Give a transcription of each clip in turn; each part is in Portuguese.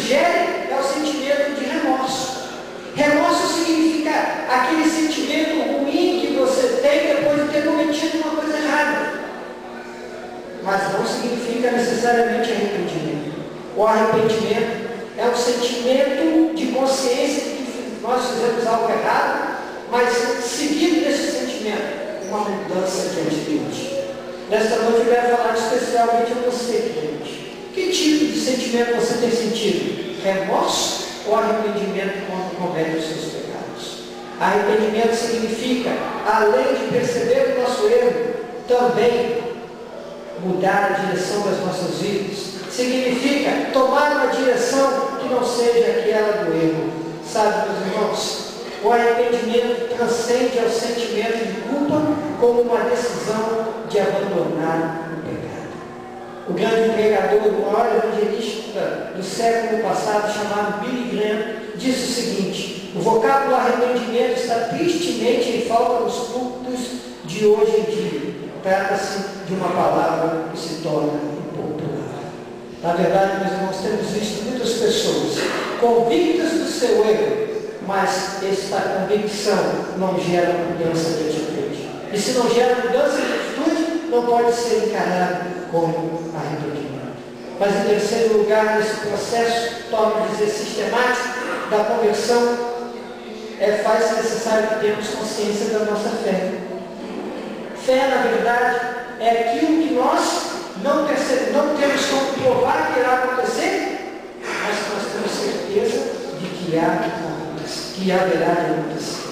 gere é o sentimento de remorso. Remorso significa aquele sentimento ruim que você tem depois de ter cometido uma coisa errada. Mas não significa necessariamente arrependimento. O arrependimento é um sentimento de consciência de que nós fizemos algo errado, mas seguido desse sentimento, uma mudança de atitude. Nesta noite eu quero falar especialmente a você, crente. Que tipo de sentimento você tem sentido? Remorso ou arrependimento quando comete os seus pecados? Arrependimento significa, além de perceber o nosso erro, também mudar a direção das nossas vidas. Significa tomar uma direção que não seja aquela do erro. Sabe, meus irmãos, o arrependimento transcende ao sentimento de culpa como uma decisão de abandonar o pecado. O grande pregador, o maior evangelista do século passado, chamado Billy Graham, disse o seguinte: o vocábulo arrependimento está tristemente em falta nos púlpitos de hoje em dia. Trata-se de uma palavra que se torna impopular. Na verdade, meus irmãos, temos visto muitas pessoas convictas do seu erro, mas esta convicção não gera mudança de atitude. E se não gera mudança de atitude, não pode ser encarado como arrependimento. Mas em terceiro lugar, nesse processo, torna dizer sistemático da conversão, faz necessário que tenhamos consciência da nossa fé. Fé, na verdade, é aquilo que nós não temos como provar que irá acontecer, mas nós temos certeza de que haverá de acontecer.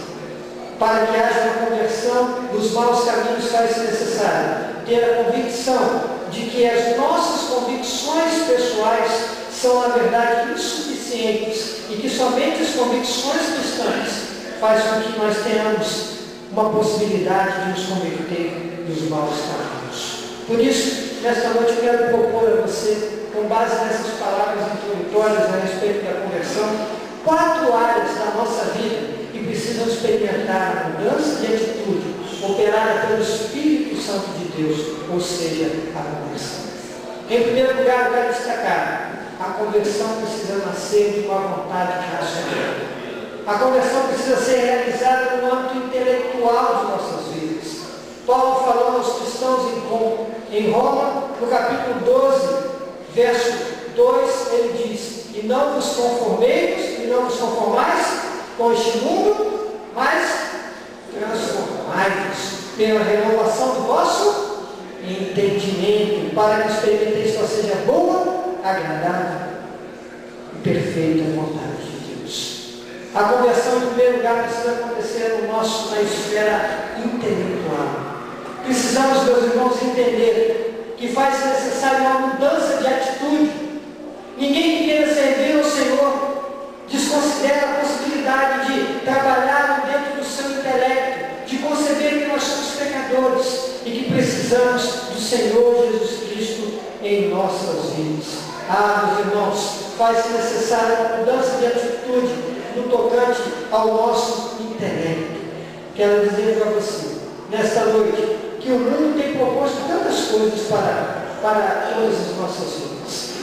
Para que haja uma conversão dos maus caminhos, faz-se necessário ter a convicção de que as nossas convicções pessoais são, na verdade, insuficientes e que somente as convicções cristãs fazem com que nós tenhamos uma possibilidade de nos converter dos maus caminhos. Por isso, nesta noite eu quero propor a você, com base nessas palavras introdutórias a respeito da conversão, 4 áreas da nossa vida que precisam experimentar a mudança de atitude operada pelo Espírito Santo de Deus, ou seja, a conversão. Em primeiro lugar, eu quero destacar: a conversão precisa nascer de uma vontade racional. A conversão precisa ser realizada no âmbito intelectual de nossas vidas. Paulo falou aos cristãos em Roma, no capítulo 12, verso 2, ele diz: e não vos conformais com este mundo, mas transformai-vos pela renovação do vosso entendimento, para que experimenteis qual seja boa, agradável e perfeita vontade de Deus. A conversão, em primeiro lugar, precisa acontecer na esfera intelectual. Precisamos, meus irmãos, entender que faz necessário uma mudança de atitude. Ninguém que queira servir ao Senhor desconsidera a possibilidade de trabalhar dentro do seu intelecto, de conceber que nós somos pecadores e que precisamos do Senhor Jesus Cristo em nossas vidas. Meus irmãos, faz necessária uma mudança de atitude no tocante ao nosso intelecto. Quero dizer para você, nesta noite, que o mundo tem proposto tantas coisas para todas as nossas vidas.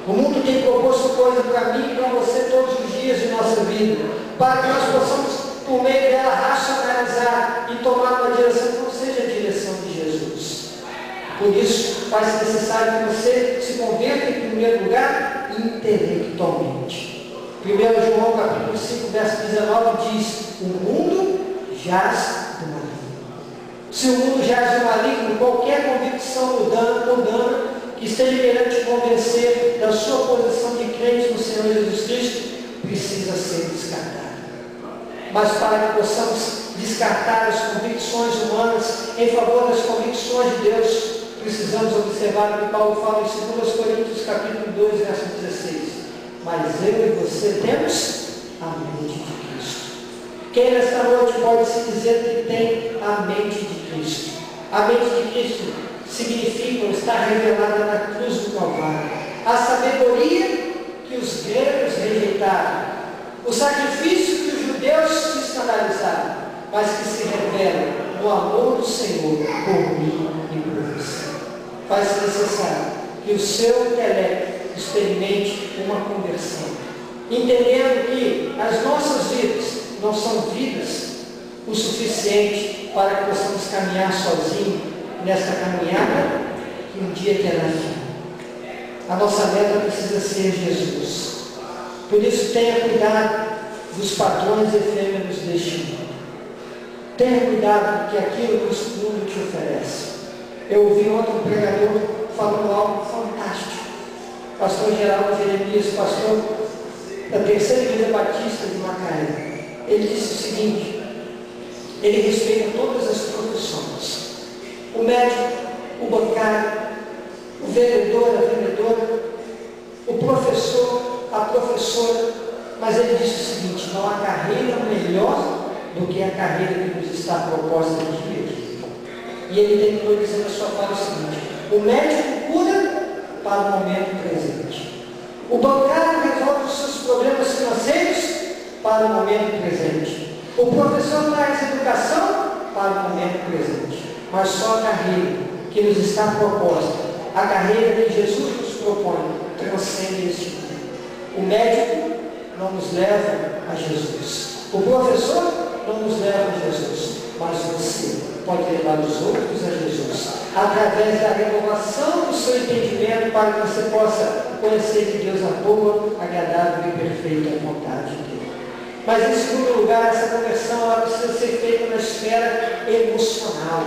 O mundo tem proposto coisas para mim e para você todos os dias de nossa vida, para que nós possamos, por meio dela, racionalizar e tomar uma direção que não seja a direção de Jesus. Por isso, faz necessário que você se converta, em primeiro lugar, intelectualmente. 1 João capítulo 5, verso 19 diz: o mundo jaz do maligno. Se o mundo jaz do maligno, qualquer convicção mundana que esteja querendo te convencer da sua posição de crente no Senhor Jesus Cristo, precisa ser descartada. Mas para que possamos descartar as convicções humanas em favor das convicções de Deus, precisamos observar o que Paulo fala em 2 Coríntios capítulo 2, verso 16. Mas eu e você temos a mente de Cristo. Quem nesta noite pode se dizer que tem a mente de Cristo? A mente de Cristo significa estar revelada na cruz do Calvário. A sabedoria que os gregos rejeitaram, o sacrifício que os judeus se escandalizaram, mas que se revela no amor do Senhor por mim e por você. Faz-se necessário que o seu intelecto experimente uma conversão, entendendo que as nossas vidas não são vidas o suficiente para que possamos caminhar sozinhos nesta caminhada que um dia terá fim. A nossa meta precisa ser Jesus. Por isso, tenha cuidado dos padrões efêmeros deste mundo. Tenha cuidado que aquilo que o mundo te oferece. Eu ouvi ontem um pregador falando algo fantástico. Pastor Geraldo Jeremias, pastor da Terceira Igreja Batista de Macaé. Ele disse o seguinte: ele respeita todas as profissões. O médico, o bancário, o vendedor, a vendedora, o professor, a professora, mas ele disse o seguinte: não há carreira melhor do que a carreira que nos está proposta aqui. E ele terminou dizendo a sua fala o seguinte: o médico cura para o momento presente, o bancário resolve os seus problemas financeiros para o momento presente, o professor traz educação para o momento presente, mas só a carreira que nos está proposta, a carreira que Jesus nos propõe, transcende este mundo. O médico não nos leva a Jesus, o professor não nos leva a Jesus, mas você pode levar os outros a Jesus, através da renovação do seu entendimento, para que você possa conhecer que Deus é boa, agradável e perfeita vontade dele. Mas em segundo lugar, essa conversão ela precisa ser feita na esfera emocional.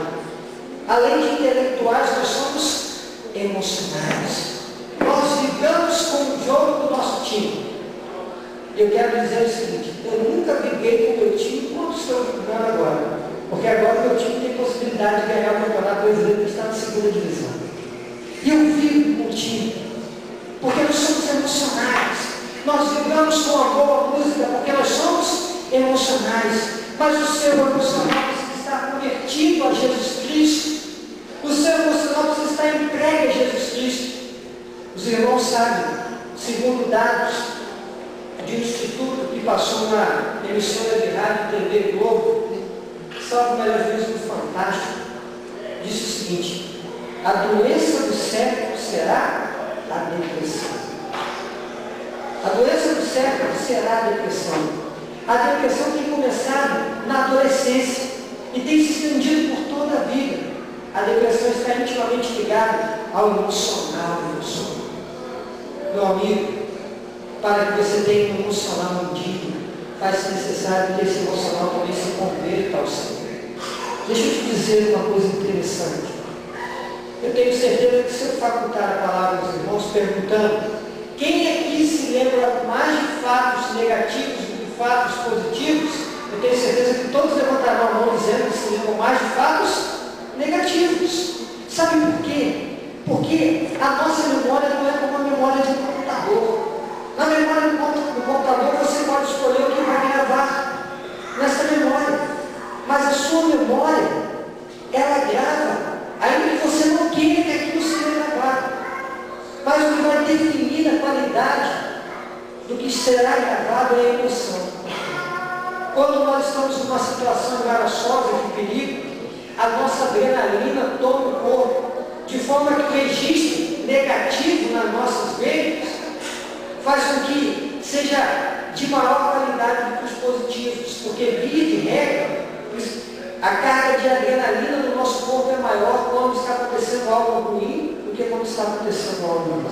Além de intelectuais, nós somos emocionais. Nós vivamos com o jogo do nosso time. Eu quero dizer o seguinte: eu nunca briguei com o meu time quando estou jogando agora, porque agora o meu time tem possibilidade de ganhar o campeonato brasileiro, que está na segunda divisão. E eu vivo com o time, porque nós somos emocionais. Nós vibramos com a boa música, porque nós somos emocionais. Mas o seu emocional precisa estar convertido a Jesus Cristo. O seu emocional precisa estar entregue a Jesus Cristo. Os irmãos sabem, segundo dados de um instituto que passou na emissora de rádio e TV Globo, salvo melhor juízo do Fantástico, disse o seguinte: a doença do século será a depressão. A doença do século será a depressão. A depressão tem começado na adolescência e tem se estendido por toda a vida. A depressão está intimamente ligada ao emocional. Meu amigo, para que você tenha um emocional digno, faz-se necessário que esse emocional também se converta ao Senhor. Deixa eu te dizer uma coisa interessante. Eu tenho certeza que se eu facultar a palavra aos irmãos perguntando: quem aqui se lembra mais de fatos negativos do que fatos positivos? Eu tenho certeza que todos levantarão a mão dizendo que se lembram mais de fatos negativos. Sabe por quê? Porque a nossa memória não é como a memória de um computador. Na memória do computador você pode escolher o que vai gravar nessa memória. Mas a sua memória, ela grava, ainda que você não queira que aquilo seja gravado. Mas o que vai definir a qualidade do que será gravado é a emoção. Quando nós estamos numa situação embaraçosa, de perigo, a nossa adrenalina toma o corpo, de forma que o registro negativo nas nossas veias faz com que seja de maior qualidade do que os positivos, porque via de regra, a carga de adrenalina no nosso corpo é maior quando está acontecendo algo ruim do que quando está acontecendo algo bom.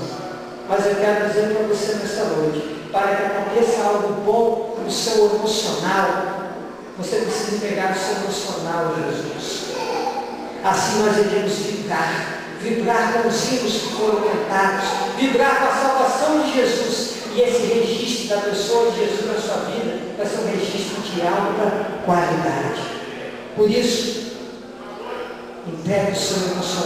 Mas eu quero dizer para você nesta noite, para que aconteça algo bom no seu emocional, você precisa pegar o seu emocional, Jesus. Assim nós iremos vibrar com os hinos que foram cantados, vibrar com a salvação de Jesus. E esse registro da pessoa de Jesus na sua vida vai ser um registro de alta qualidade. Por isso, entregue o seu emocional.